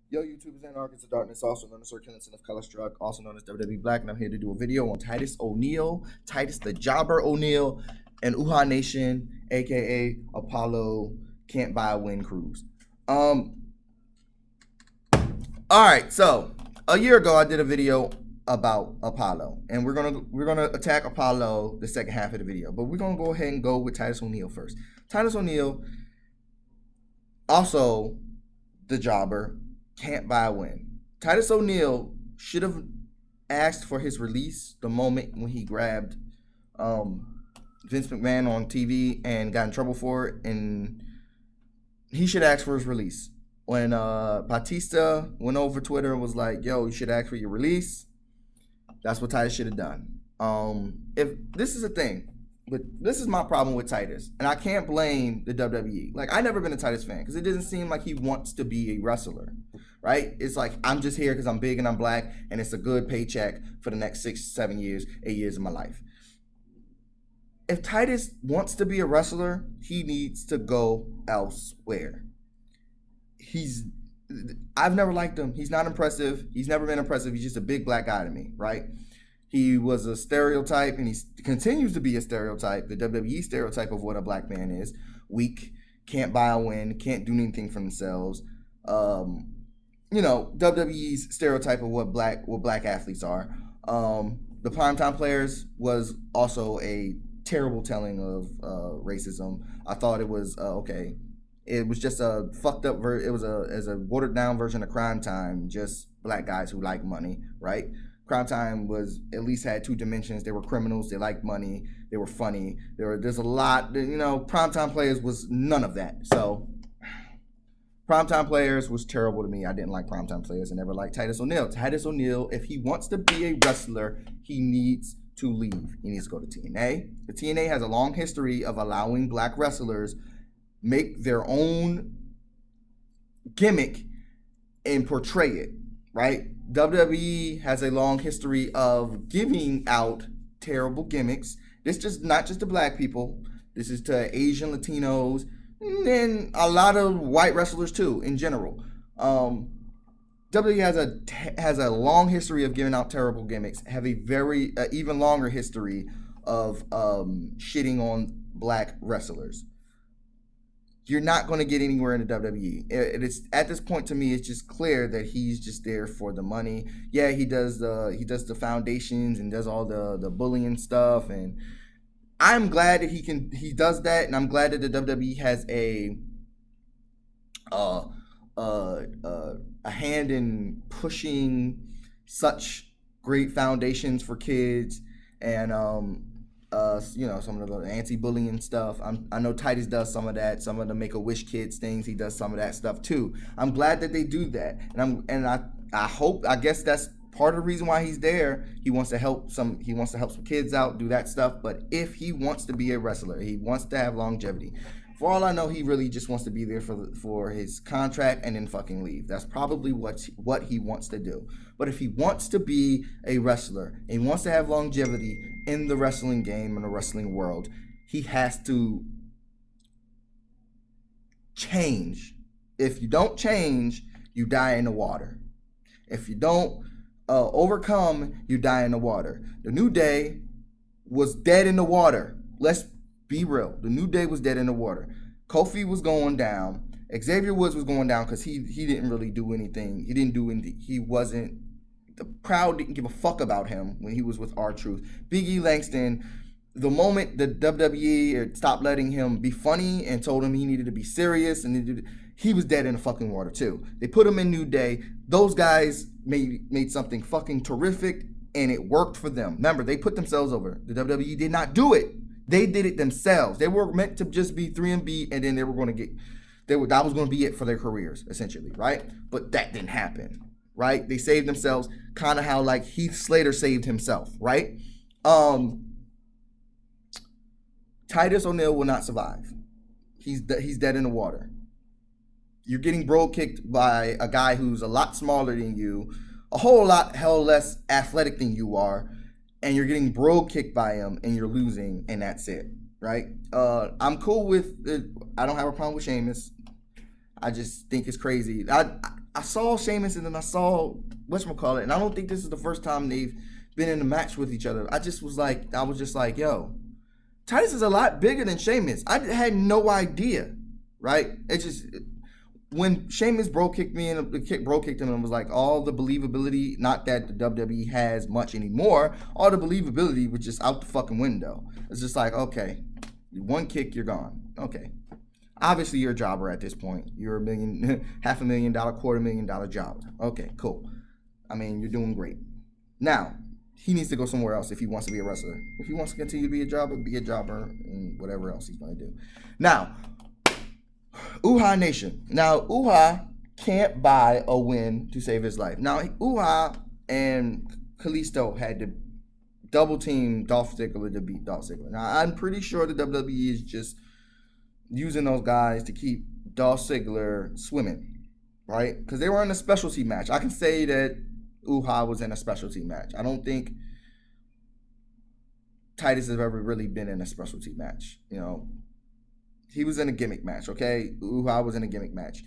Yo, YouTubers and Archers of Darkness, also known as Sir Killington of Color Struck, also known as WWE Black, and I'm here to do a video on Tidus O'Neil, Tidus the Jobber O'Neil, and Uhaa Nation, aka Apollo Can't Buy a Win Cruise. All right, so a year ago I did a video about Apollo, and we're gonna attack Apollo the second half of the video, but we're gonna go ahead and go with Tidus O'Neil first. Tidus O'Neil, also the Jobber, can't buy a win. Tidus O'Neil should have asked for his release the moment when he grabbed Vince McMahon on TV and got in trouble for it, and he should ask for his release. When Batista went over Twitter and was like, "Yo, you should ask for your release," that's what Tidus should have done. If this is a thing, but this is my problem with Tidus, and I can't blame the WWE. Like, I never been a Tidus fan because it doesn't seem like he wants to be a wrestler, right? It's like, I'm just here because I'm big and I'm black, and it's a good paycheck for the next 6, 7 years, 8 years of my life. If Tidus wants to be a wrestler, he needs to go elsewhere. I've never liked him. He's not impressive. He's never been impressive. He's just a big black guy to me, right? He was a stereotype, and he continues to be a stereotype, the WWE stereotype of what a black man is. Weak, can't buy a win, can't do anything for themselves. WWE's stereotype of what black athletes are. The primetime players was also a terrible telling of racism. I thought it was okay. It was just a fucked up it was a watered down version of Crime Time, just black guys who like money, right? Crime Time was at least had two dimensions. They were criminals. They liked money. They were funny. There's a lot. Primetime players was none of that. So primetime players was terrible to me. I didn't like primetime players. I never liked Tidus O'Neil. Tidus O'Neil, if he wants to be a wrestler, he needs to leave. He needs to go to TNA. The TNA has a long history of allowing black wrestlers make their own gimmick and portray it, right? WWE has a long history of giving out terrible gimmicks. This is not just to black people. This is to Asian, Latinos, and a lot of white wrestlers too, in general. WWE has a long history of giving out terrible gimmicks. Have a very even longer history of shitting on black wrestlers. You're not going to get anywhere in the WWE. It's at this point, to me, it's just clear that he's just there for the money. Yeah, he does the foundations and does all the bullying stuff, and I'm glad that he does that, and I'm glad that the WWE has a hand in pushing such great foundations for kids, and some of the anti-bullying stuff. I know Tidus does some of that, some of the Make-A-Wish kids things. He does some of that stuff too. I'm glad that they do that, and I hope, I guess that's part of the reason why he's there. He wants to help some kids out, do that stuff. But if he wants to be a wrestler, he wants to have longevity. For all I know, he really just wants to be there for his contract and then fucking leave. That's probably what he wants to do. But if he wants to be a wrestler and he wants to have longevity in the wrestling game and the wrestling world, he has to change. If you don't change, you die in the water. If you don't overcome, you die in the water. The New Day was dead in the water. Let's be real. The New Day was dead in the water. Kofi was going down. Xavier Woods was going down because he didn't really do anything. He didn't do anything. The crowd didn't give a fuck about him when he was with R-Truth. Big E Langston, the moment the WWE stopped letting him be funny and told him he needed to be serious, and he was dead in the fucking water too. They put him in New Day. Those guys made something fucking terrific, and it worked for them. Remember, they put themselves over. The WWE did not do it. They did it themselves. They were meant to just be 3-B, and then that was going to be it for their careers, essentially, right? But that didn't happen, right? They saved themselves, kind of how like Heath Slater saved himself, right? Tidus O'Neil will not survive. He's dead in the water. You're getting bro kicked by a guy who's a lot smaller than you, a whole lot hell less athletic than you are, and you're getting bro kicked by him, and you're losing, and that's it, right? I'm cool with it. I don't have a problem with Sheamus. I just think it's crazy. I saw Sheamus and then I saw whatchamacallit, and I don't think this is the first time they've been in a match with each other. I was just like, yo, Tidus is a lot bigger than Sheamus. I had no idea, right? It's just when Sheamus bro kicked him and was like, all the believability, not that the WWE has much anymore, all the believability was just out the fucking window. It's just like, okay, one kick, you're gone. Okay. Obviously, you're a jobber at this point. You're a $500,000, $250,000 jobber. Okay, cool. I mean, you're doing great. Now, he needs to go somewhere else if he wants to be a wrestler. If he wants to continue to be a jobber, and whatever else he's going to do. Now, Uhaa Nation. Now, Uhaa can't buy a win to save his life. Now, Uhaa and Kalisto had to double team Dolph Ziggler to beat Dolph Ziggler. Now, I'm pretty sure the WWE is just using those guys to keep Dolph Ziggler swimming, right? Because they were in a specialty match. I can say that Uhaa was in a specialty match. I don't think Tidus has ever really been in a specialty match. You know, he was in a gimmick match, okay? Uhaa was in a gimmick match.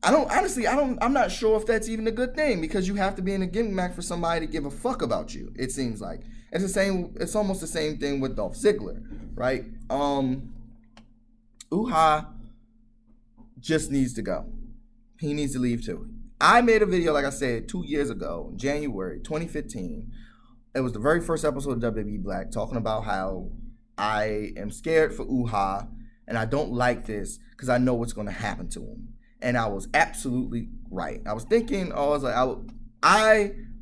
I'm not sure if that's even a good thing, because you have to be in a gimmick match for somebody to give a fuck about you, it seems like. It's almost the same thing with Dolph Ziggler, right? Uhaa just needs to go. He needs to leave too. I made a video, like I said, 2 years ago, January 2015. It was the very first episode of WWE Black, talking about how I am scared for Uhaa and I don't like this because I know what's going to happen to him. And I was absolutely right. I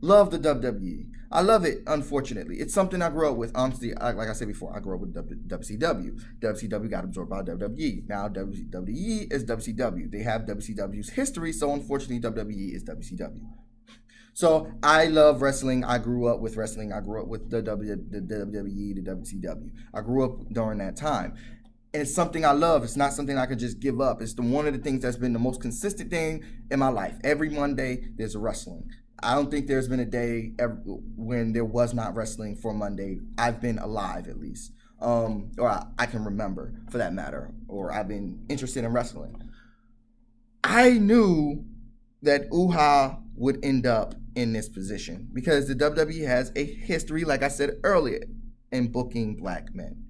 love the WWE. I love it, unfortunately. It's something I grew up with. Honestly, like I said before, I grew up with WCW. WCW got absorbed by WWE. Now WWE is WCW. They have WCW's history, so unfortunately WWE is WCW. So I love wrestling. I grew up with wrestling. I grew up with the WWE, the WCW. I grew up during that time. And it's something I love. It's not something I could just give up. It's one of the things that's been the most consistent thing in my life. Every Monday, there's wrestling. I don't think there's been a day ever when there was not wrestling for Monday. I've been alive, at least. Or I can remember, for that matter. Or I've been interested in wrestling. I knew that Uhaa would end up in this position because the WWE has a history, like I said earlier, in booking black men.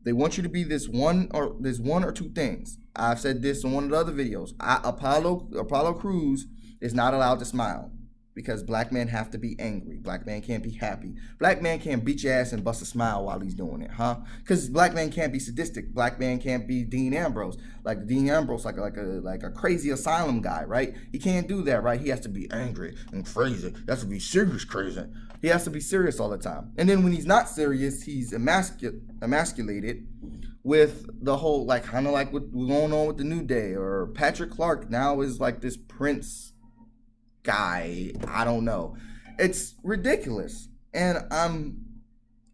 They want you to be this one or two things. I've said this in one of the other videos. Apollo Crews is not allowed to smile because black men have to be angry. Black man can't be happy. Black man can't beat your ass and bust a smile while he's doing it, huh? Because black man can't be sadistic. Black man can't be Dean Ambrose. Like Dean Ambrose, like a crazy asylum guy, right? He can't do that, right? He has to be angry and crazy. He has to be serious crazy. He has to be serious all the time. And then when he's not serious, he's emasculated with the whole, like, kind of like what's going on with the New Day, or Patrick Clark now is like this Prince guy. I don't know. It's ridiculous. And I'm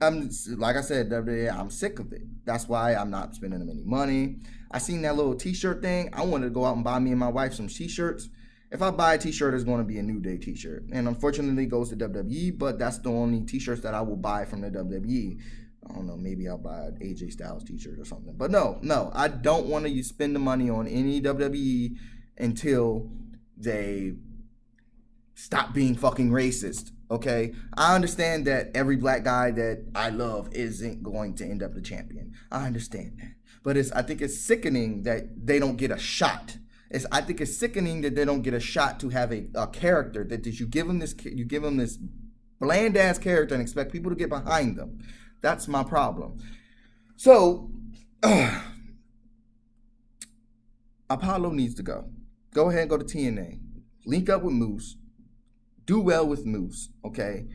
like I said, I'm sick of it. That's why I'm not spending them any money. I seen that little t-shirt thing. I wanted to go out and buy me and my wife some t-shirts. If I buy a t-shirt, it's going to be a New Day t-shirt. And unfortunately, it goes to WWE, but that's the only t-shirts that I will buy from the WWE. I don't know, maybe I'll buy an AJ Styles t-shirt or something. But no, I don't want to spend the money on any WWE until they stop being fucking racist, okay? I understand that every black guy that I love isn't going to end up the champion. I understand that. But I think it's sickening that they don't get a shot. I think it's sickening that they don't get a shot to have a character that you give them this bland ass character and expect people to get behind them. That's my problem. So Apollo needs to go. Go ahead and go to TNA. Link up with Moose. Do well with Moose, okay?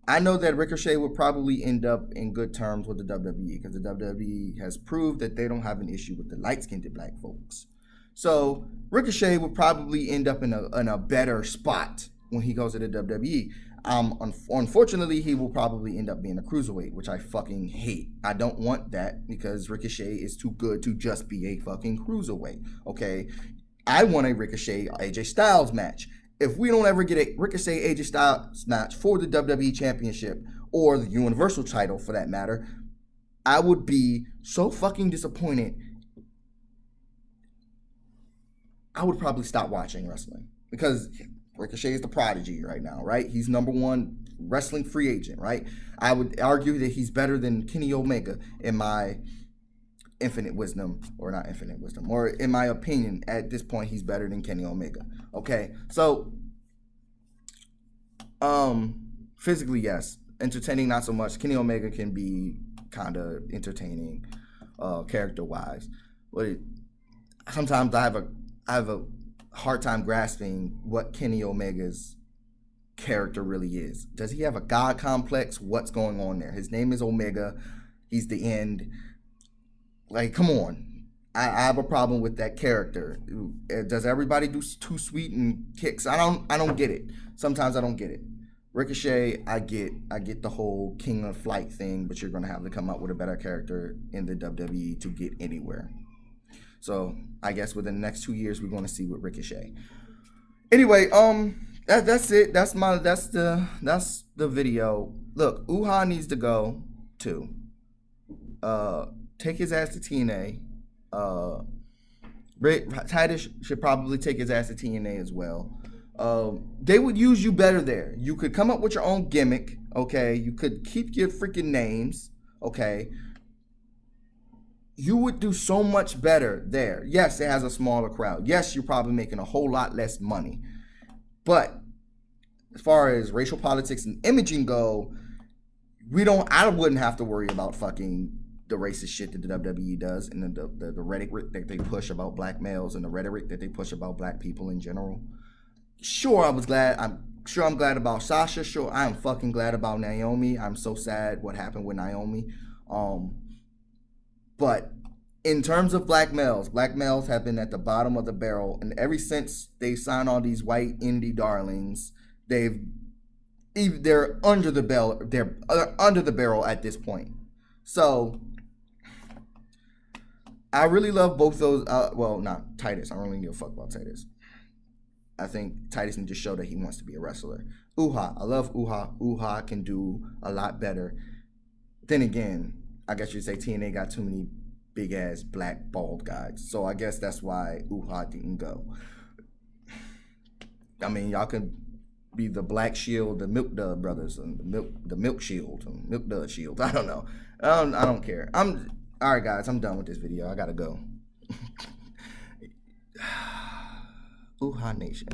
I know that Ricochet will probably end up in good terms with the WWE because the WWE has proved that they don't have an issue with the light-skinned black folks. So Ricochet will probably end up in a better spot when he goes to the WWE. Unfortunately, he will probably end up being a cruiserweight, which I fucking hate. I don't want that because Ricochet is too good to just be a fucking cruiserweight, okay? I want a Ricochet AJ Styles match. If we don't ever get a Ricochet AJ Styles match for the WWE Championship or the Universal title for that matter, I would be so fucking disappointed. I would probably stop watching wrestling. because Ricochet is the prodigy right now, right? He's #1 wrestling free agent, right? I would argue that he's better than Kenny Omega in my infinite wisdom, or not infinite wisdom, or in my opinion, at this point, he's better than Kenny Omega. Okay, so physically, yes. Entertaining, not so much. Kenny Omega can be kind of entertaining, character-wise, but sometimes I have a hard time grasping what Kenny Omega's character really is. Does he have a god complex? What's going on there? His name is Omega. He's the end. Like, come on. I have a problem with that character. Does everybody do too sweet and kicks? I don't get it. Sometimes I don't get it. Ricochet, I get the whole King of Flight thing, but you're gonna have to come up with a better character in the WWE to get anywhere. So I guess within the next 2 years we're gonna see with Ricochet. Anyway, that's it. That's the video. Look, Uhaa needs to go too. Take his ass to TNA. Tidus should probably take his ass to TNA as well. They would use you better there. You could come up with your own gimmick, okay? You could keep your freaking names, okay? You would do so much better there. Yes, it has a smaller crowd. Yes, you're probably making a whole lot less money. But as far as racial politics and imaging go, I wouldn't have to worry about fucking the racist shit that the WWE does, and the rhetoric that they push about black males, and the rhetoric that they push about black people in general. Sure, I'm glad about Sasha. Sure, I am fucking glad about Naomi. I'm so sad what happened with Naomi. But in terms of black males have been at the bottom of the barrel, and ever since they signed all these white indie darlings, they're under the bell. They're under the barrel at this point. So I really love both those. Well, not Tidus. I don't really give a fuck about Tidus. I think Tidus needs to show that he wants to be a wrestler. Uhaa. I love Uhaa. Uhaa can do a lot better. Then again, I guess you'd say TNA got too many big ass black bald guys. So I guess that's why Uhaa didn't go. I mean, y'all could be the Black Shield, the Milk Dud brothers, and the Milk Shield, Milk Dud Shield. I don't know. I don't care. All right, guys. I'm done with this video. I gotta go. Uhaa Nation.